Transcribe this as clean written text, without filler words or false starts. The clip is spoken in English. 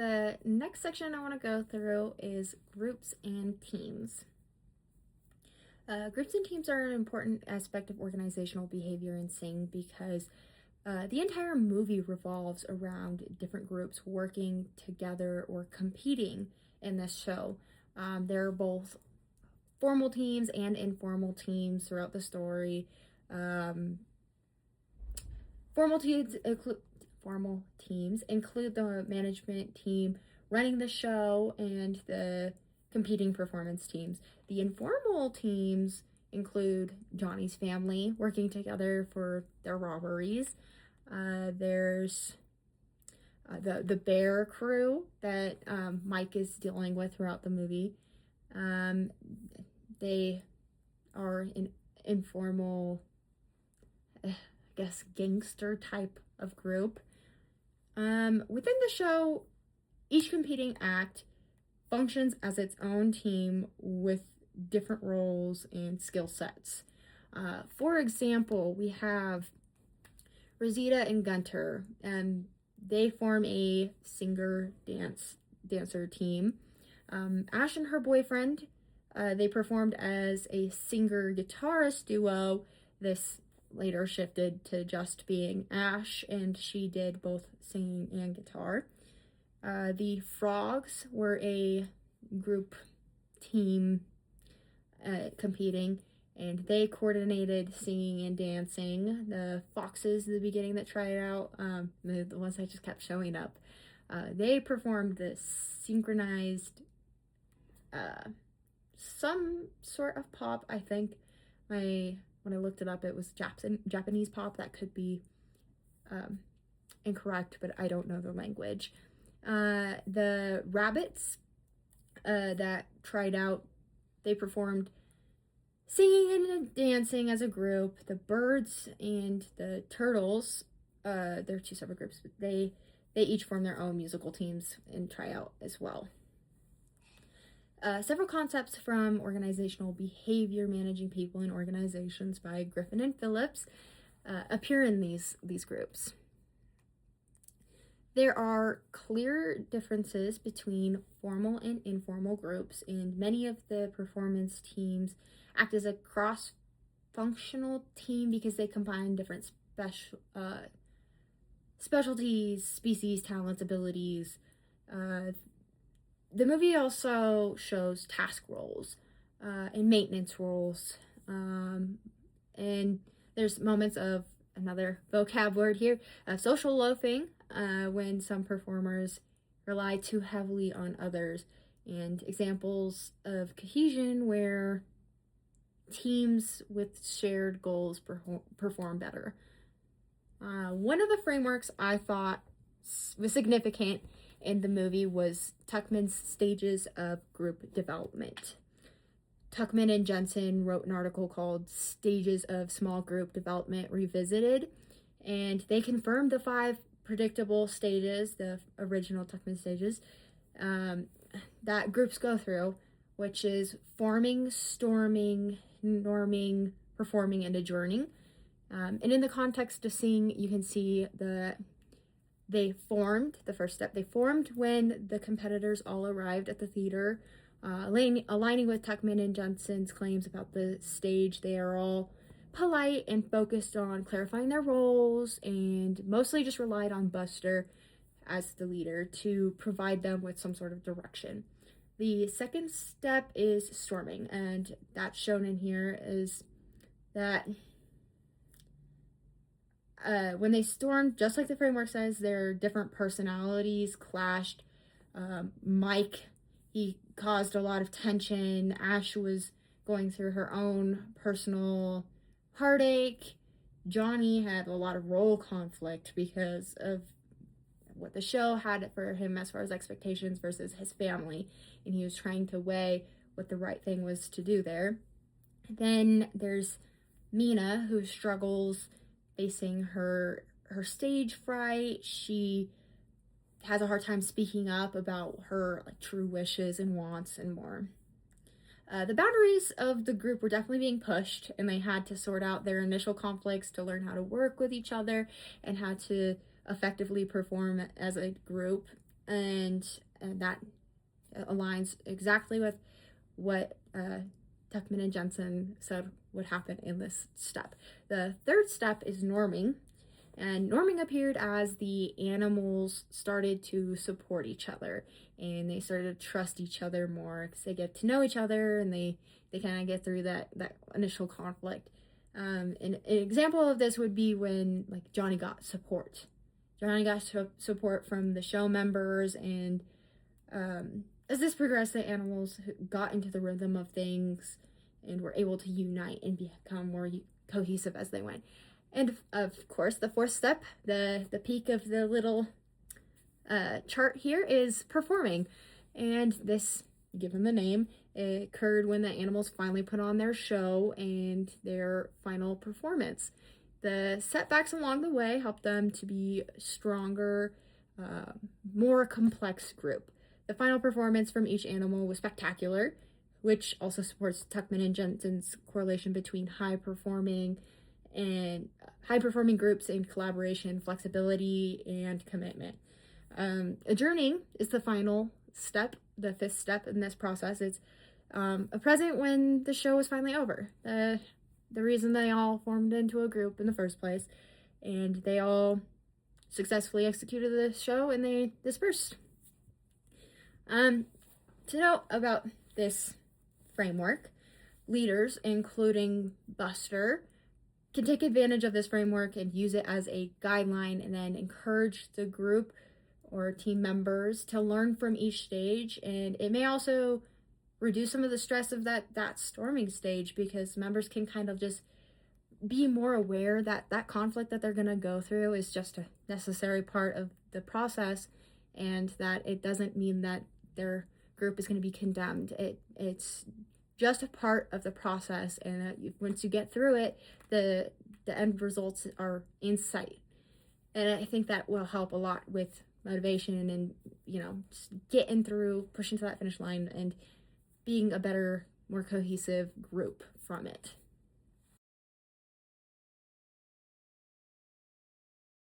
The next section I want to go through is groups and teams. Groups and teams are an important aspect of organizational behavior in Sing because the entire movie revolves around different groups working together or competing in this show. There are both formal teams and informal teams throughout the story. Formal teams include the management team running the show and the competing performance teams. The informal teams include Johnny's family working together for their robberies. There's the bear crew that Mike is dealing with throughout the movie. They are an informal, I guess, gangster type of group. Within the show, each competing act functions as its own team with different roles and skill sets. For example, we have Rosita and Gunter, and they form a singer-dancer team. Ash and her boyfriend, they performed as a singer-guitarist duo. This later shifted to just being Ash, and she did both singing and guitar. The Frogs were a group team competing, and they coordinated singing and dancing. The Foxes, the beginning that tried out, the ones that just kept showing up, they performed this synchronized some sort of pop. I think when I looked it up, it was Japanese pop. That could be incorrect, but I don't know the language. The Rabbits that tried out, they performed singing and dancing as a group. The Birds and the Turtles, they're two separate groups, but they each form their own musical teams and try out as well. Several concepts from organizational behavior, managing people in organizations by Griffin and Phillips appear in these groups. There are clear differences between formal and informal groups, and many of the performance teams act as a cross-functional team because they combine different specialties, species, talents, abilities. The movie also shows task roles and maintenance roles, and there's moments of, another vocab word here, social loafing, when some performers rely too heavily on others, and examples of cohesion where teams with shared goals perform better. One of the frameworks I thought was significant in the movie was Tuckman's stages of group development. Tuckman and Jensen wrote an article called Stages of Small Group Development Revisited, and they confirmed the 5 predictable stages, the original Tuckman stages, that groups go through, which is forming, storming, norming, performing, and adjourning. And in the context of Sing, you can see they formed, the first step, they formed when the competitors all arrived at the theater, aligning with Tuckman and Jensen's claims about the stage. They are all polite and focused on clarifying their roles, and mostly just relied on Buster as the leader to provide them with some sort of direction. The second step is storming, and that's shown in here is that when they stormed, just like the framework says, their different personalities clashed. Mike, he caused a lot of tension. Ash was going through her own personal heartache. Johnny had a lot of role conflict because of what the show had for him as far as expectations versus his family, and he was trying to weigh what the right thing was to do there. Then there's Mina, who struggles facing her stage fright. She has a hard time speaking up about her true wishes and wants and more. The boundaries of the group were definitely being pushed, and they had to sort out their initial conflicts to learn how to work with each other and how to effectively perform as a group. and that aligns exactly with what Tuckman and Jensen said would happen in this step. The third step is norming, and norming appeared as the animals started to support each other, and they started to trust each other more because they get to know each other, and they kind of get through that initial conflict. An example of this would be when like Johnny got support. Johnny got support from the show members, and as this progressed, the animals got into the rhythm of things and were able to unite and become more cohesive as they went. And of course, the fourth step, the peak of the little chart here, is performing. And this, given the name, it occurred when the animals finally put on their show and their final performance. The setbacks along the way helped them to be stronger, more complex group. The final performance from each animal was spectacular, which also supports Tuckman and Jensen's correlation between high-performing groups and collaboration, flexibility, and commitment. Adjourning is the final step, the fifth step in this process. It's a present when the show is finally over. The reason they all formed into a group in the first place, and they all successfully executed the show and they dispersed. To know about this framework, leaders, including Buster, can take advantage of this framework and use it as a guideline, and then encourage the group or team members to learn from each stage. And it may also reduce some of the stress of that storming stage, because members can kind of just be more aware that that conflict that they're going to go through is just a necessary part of the process, and that it doesn't mean that their group is going to be condemned. It's just a part of the process, and once you get through it, the end results are in sight. And I think that will help a lot with motivation and, just getting through, pushing to that finish line, and being a better, more cohesive group from it.